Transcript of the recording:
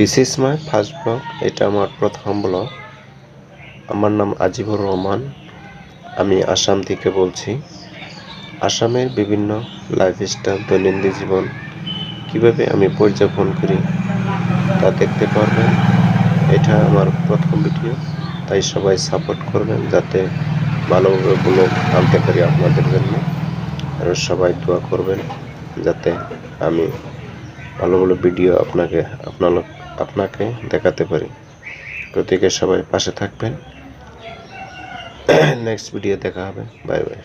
This is my first blog. এটা আমার প্রথম ব্লগ। আমার নাম আজিবুর রহমান। আমি আসাম থেকে বলছি। আসামের বিভিন্ন লাইফস্টাইল, দৈনন্দিন জীবন কিভাবে আমি পর্যবেক্ষণ করি তা দেখতে পারবেন। এটা আমার প্রথম ভিডিও, তাই সবাই সাপোর্ট করবেন যাতে ভালোভাবে ব্লগ আনতে পারি আপনাদের জন্য। আর সবাই দোয়া করবেন যাতে আমি ভালো ভালো ভিডিও আপনাকে দেখাতে পারি। প্রত্যেকে সবাই পাশে থাকবেন। নেক্সট ভিডিও দেখা হবে। Bye bye.